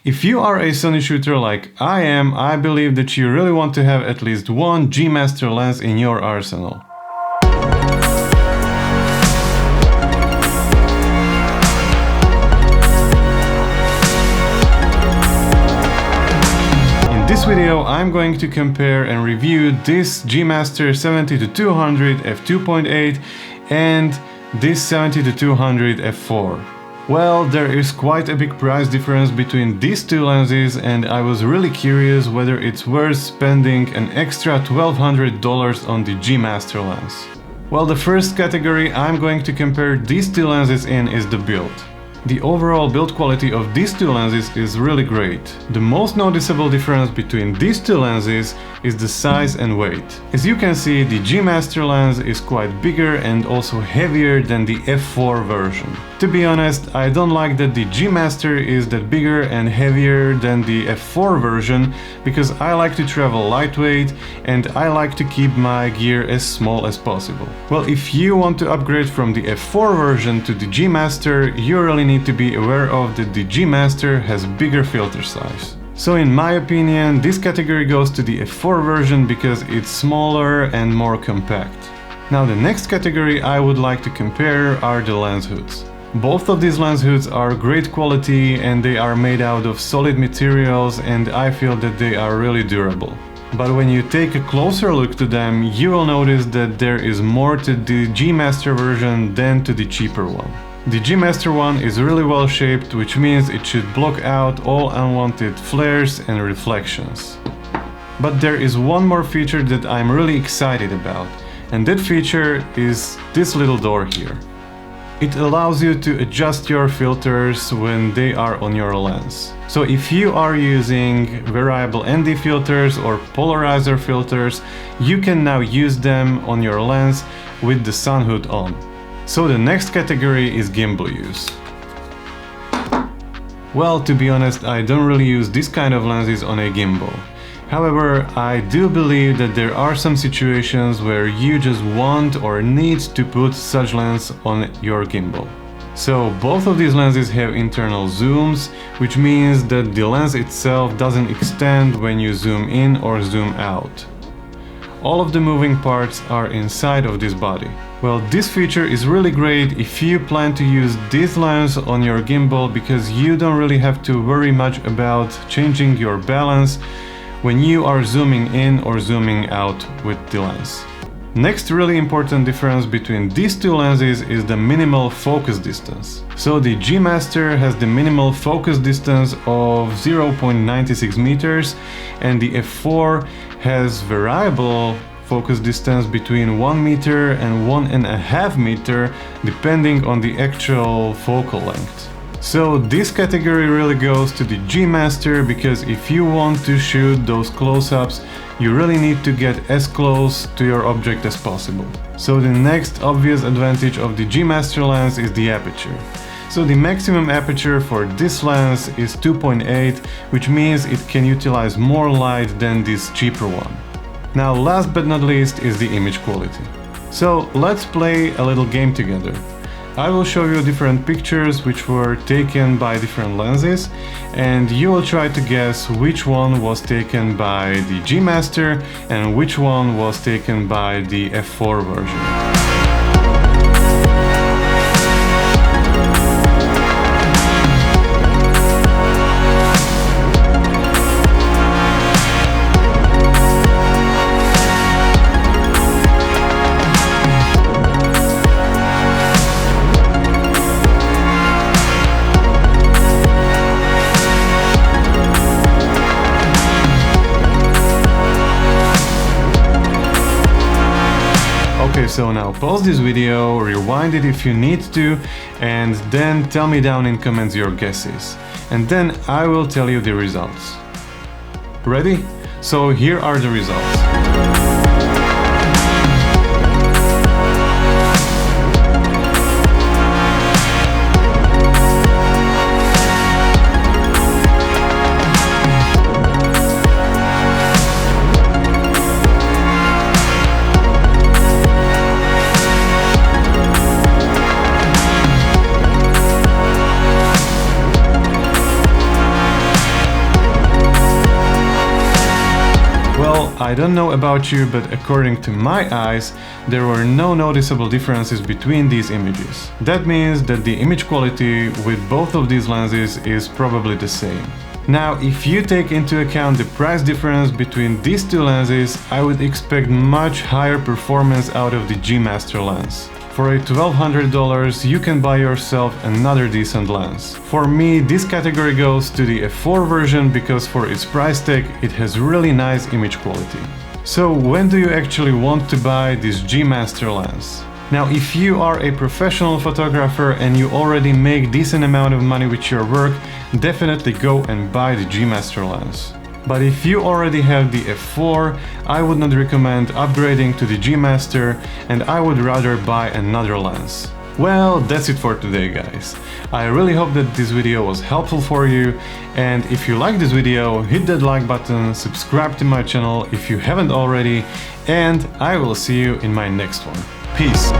If you are a Sony shooter like I am, I believe that you really want to have at least one G Master lens in your arsenal. In this video, I'm going to compare and review this G Master 70-200 f2.8 and this 70-200 f4. Well, there is quite a big price difference between these two lenses, and I was really curious whether it's worth spending an extra $1,200 on the G Master lens. Well, the first category I'm going to compare these two lenses in is the build. The overall build quality of these two lenses is really great. The most noticeable difference between these two lenses is the size and weight. As you can see, the G Master lens is quite bigger and also heavier than the F4 version. To be honest, I don't like that the G Master is that bigger and heavier than the F4 version, because I like to travel lightweight and I like to keep my gear as small as possible. Well, if you want to upgrade from the F4 version to the G Master, you really need to be aware of that the G Master has bigger filter size. So in my opinion, this category goes to the F4 version because it's smaller and more compact. Now the next category I would like to compare are the lens hoods. Both of these lens hoods are great quality and they are made out of solid materials, and I feel that they are really durable. But when you take a closer look to them, you will notice that there is more to the G Master version than to the cheaper one. The G Master one is really well shaped, which means it should block out all unwanted flares and reflections. But there is one more feature that I'm really excited about, and that feature is this little door here. It allows you to adjust your filters when they are on your lens. So if you are using variable ND filters or polarizer filters, you can now use them on your lens with the sun hood on. So the next category is gimbal use. Well, to be honest, I don't really use this kind of lenses on a gimbal. However, I do believe that there are some situations where you just want or need to put such lens on your gimbal. So both of these lenses have internal zooms, which means that the lens itself doesn't extend when you zoom in or zoom out. All of the moving parts are inside of this body. Well, this feature is really great if you plan to use this lens on your gimbal, because you don't really have to worry much about changing your balance when you are zooming in or zooming out with the lens. Next really important difference between these two lenses is the minimal focus distance. So the G Master has the minimal focus distance of 0.96 meters and the F4 has variable focus distance between 1 meter and 1.5 meter depending on the actual focal length. So this category really goes to the G Master, because if you want to shoot those close-ups, you really need to get as close to your object as possible. So the next obvious advantage of the G Master lens is the aperture. So the maximum aperture for this lens is 2.8, which means it can utilize more light than this cheaper one. Now last but not least is the image quality. So let's play a little game together. I will show you different pictures which were taken by different lenses, and you will try to guess which one was taken by the G Master and which one was taken by the F4 version. Okay, so now pause this video, rewind it if you need to, and then tell me down in comments your guesses. And then I will tell you the results. Ready? So here are the results. I don't know about you, but according to my eyes, there were no noticeable differences between these images. That means that the image quality with both of these lenses is probably the same. Now, if you take into account the price difference between these two lenses, I would expect much higher performance out of the G Master lens. For a $1,200, you can buy yourself another decent lens. For me, this category goes to the F4 version because for its price tag, it has really nice image quality. So when do you actually want to buy this G Master lens? Now, if you are a professional photographer and you already make decent amount of money with your work, definitely go and buy the G Master lens. But if you already have the F4, I would not recommend upgrading to the G Master, and I would rather buy another lens. Well, that's it for today, guys. I really hope that this video was helpful for you, and if you like this video, hit that like button, subscribe to my channel if you haven't already, and I will see you in my next one. Peace!